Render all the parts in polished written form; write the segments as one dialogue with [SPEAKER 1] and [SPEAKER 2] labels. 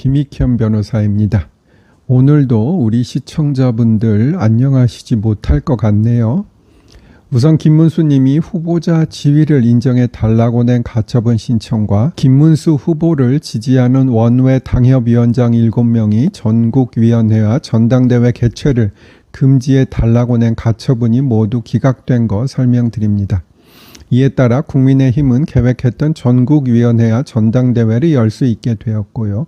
[SPEAKER 1] 김익현 변호사입니다. 오늘도 우리 시청자분들 안녕하시지 못할 것 같네요. 우선 김문수 님이 후보자 지위를 인정해 달라고 낸 가처분 신청과 김문수 후보를 지지하는 원외 당협위원장 7명이 전국위원회와 전당대회 개최를 금지해 달라고 낸 가처분이 모두 기각된 거 설명드립니다. 이에 따라 국민의힘은 계획했던 전국위원회와 전당대회를 열 수 있게 되었고요.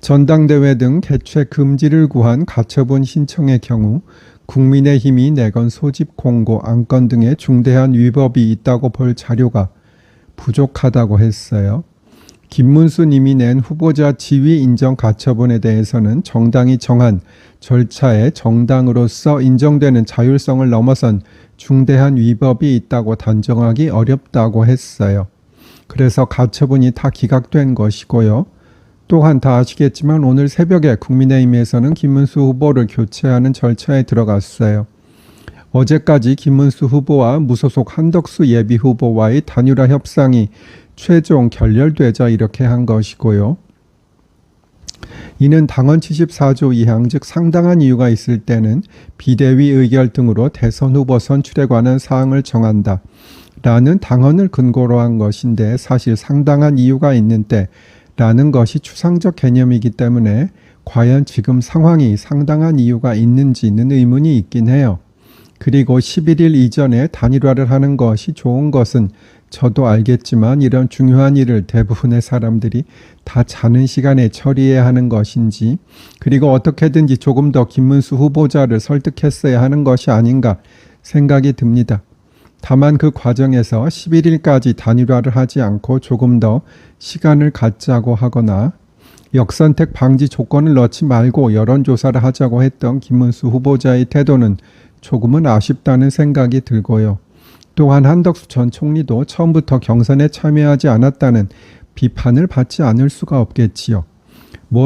[SPEAKER 1] 전당대회 등 개최 금지를 구한 가처분 신청의 경우 국민의힘이 내건 소집 공고, 안건 등의 중대한 위법이 있다고 볼 자료가 부족하다고 했어요. 김문수 님이 낸 후보자 지위 인정 가처분에 대해서는 정당이 정한 절차에 정당으로서 인정되는 자율성을 넘어선 중대한 위법이 있다고 단정하기 어렵다고 했어요. 그래서 가처분이 다 기각된 것이고요. 또한 다 아시겠지만 오늘 새벽에 국민의힘에서는 김문수 후보를 교체하는 절차에 들어갔어요. 어제까지 김문수 후보와 무소속 한덕수 예비후보와의 단일화 협상이 최종 결렬되자 이렇게 한 것이고요. 이는 당헌 74조 2항 즉 상당한 이유가 있을 때는 비대위 의결 등으로 대선 후보 선출에 관한 사항을 정한다 라는 당헌을 근거로 한 것인데, 사실 상당한 이유가 있는 때 라는 것이 추상적 개념이기 때문에 과연 지금 상황이 상당한 이유가 있는지는 의문이 있긴 해요. 그리고 11일 이전에 단일화를 하는 것이 좋은 것은 저도 알겠지만 이런 중요한 일을 대부분의 사람들이 다 자는 시간에 처리해야 하는 것인지, 그리고 어떻게든지 조금 더 김문수 후보자를 설득했어야 하는 것이 아닌가 생각이 듭니다. 다만 그 과정에서 11일까지 단일화를 하지 않고 조금 더 시간을 갖자고 하거나 역선택 방지 조건을 넣지 말고 여론조사를 하자고 했던 김문수 후보자의 태도는 조금은 아쉽다는 생각이 들고요. 또한 한덕수 전 총리도 처음부터 경선에 참여하지 않았다는 비판을 받지 않을 수가 없겠지요.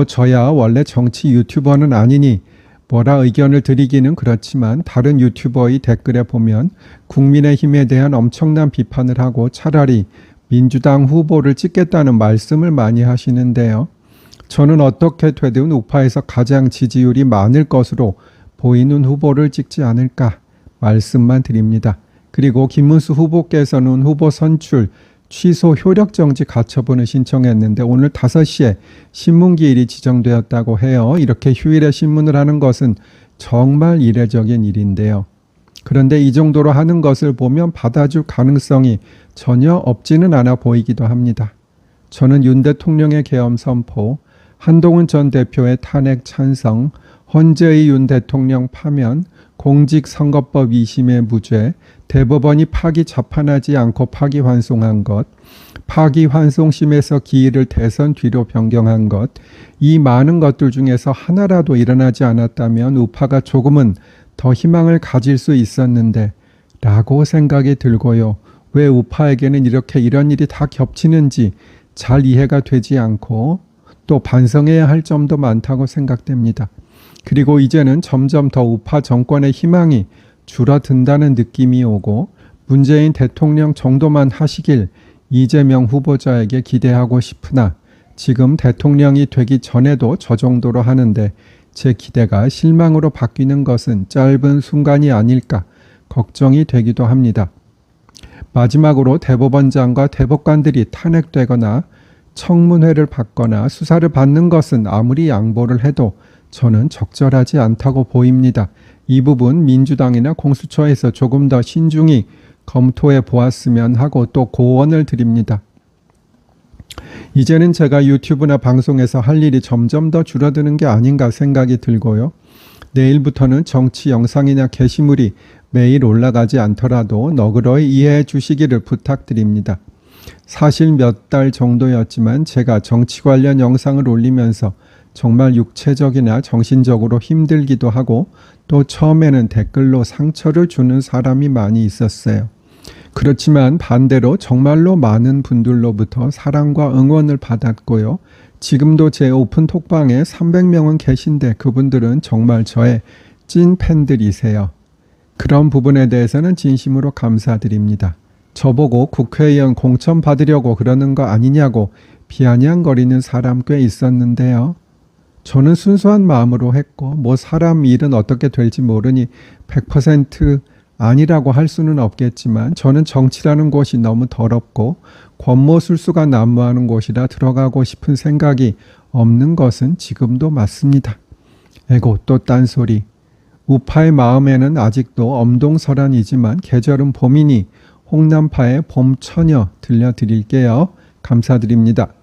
[SPEAKER 1] 저야 원래 정치 유튜버는 아니니 뭐라 의견을 드리기는 그렇지만 다른 유튜버의 댓글에 보면 국민의힘에 대한 엄청난 비판을 하고 차라리 민주당 후보를 찍겠다는 말씀을 많이 하시는데요. 저는 어떻게 되든 우파에서 가장 지지율이 많을 것으로 보이는 후보를 찍지 않을까 말씀만 드립니다. 그리고 김문수 후보께서는 후보 선출 취소 효력정지 가처분을 신청했는데 오늘 5시에 신문기일이 지정되었다고 해요. 이렇게 휴일에 신문을 하는 것은 정말 이례적인 일인데요. 그런데 이 정도로 하는 것을 보면 받아줄 가능성이 전혀 없지는 않아 보이기도 합니다. 저는 윤 대통령의 계엄 선포, 한동훈 전 대표의 탄핵 찬성, 헌재의 윤 대통령 파면, 공직선거법 2심의 무죄, 대법원이 파기 재판하지 않고 파기환송한 것, 파기환송심에서 기일을 대선 뒤로 변경한 것, 이 많은 것들 중에서 하나라도 일어나지 않았다면 우파가 조금은 더 희망을 가질 수 있었는데 라고 생각이 들고요. 왜 우파에게는 이렇게 이런 일이 다 겹치는지 잘 이해가 되지 않고 또 반성해야 할 점도 많다고 생각됩니다. 그리고 이제는 점점 더 우파 정권의 희망이 줄어든다는 느낌이 오고 문재인 대통령 정도만 하시길 이재명 후보자에게 기대하고 싶으나 지금 대통령이 되기 전에도 저 정도로 하는데 제 기대가 실망으로 바뀌는 것은 짧은 순간이 아닐까 걱정이 되기도 합니다. 마지막으로 대법원장과 대법관들이 탄핵되거나 청문회를 받거나 수사를 받는 것은 아무리 양보를 해도 저는 적절하지 않다고 보입니다. 이 부분 민주당이나 공수처에서 조금 더 신중히 검토해 보았으면 하고 또 고언을 드립니다. 이제는 제가 유튜브나 방송에서 할 일이 점점 더 줄어드는 게 아닌가 생각이 들고요. 내일부터는 정치 영상이나 게시물이 매일 올라가지 않더라도 너그러이 이해해 주시기를 부탁드립니다. 사실 몇 달 정도였지만 제가 정치 관련 영상을 올리면서 정말 육체적이나 정신적으로 힘들기도 하고 또 처음에는 댓글로 상처를 주는 사람이 많이 있었어요. 그렇지만 반대로 정말로 많은 분들로부터 사랑과 응원을 받았고요. 지금도 제 오픈 톡방에 300명은 계신데 그분들은 정말 저의 찐 팬들이세요. 그런 부분에 대해서는 진심으로 감사드립니다. 저보고 국회의원 공천 받으려고 그러는 거 아니냐고 비아냥거리는 사람 꽤 있었는데요. 저는 순수한 마음으로 했고 뭐 사람 일은 어떻게 될지 모르니 100% 아니라고 할 수는 없겠지만 저는 정치라는 곳이 너무 더럽고 권모술수가 난무하는 곳이라 들어가고 싶은 생각이 없는 것은 지금도 맞습니다. 에고 또 딴소리. 우파의 마음에는 아직도 엄동설한이지만 계절은 봄이니 홍남파의 봄처녀 들려드릴게요. 감사드립니다.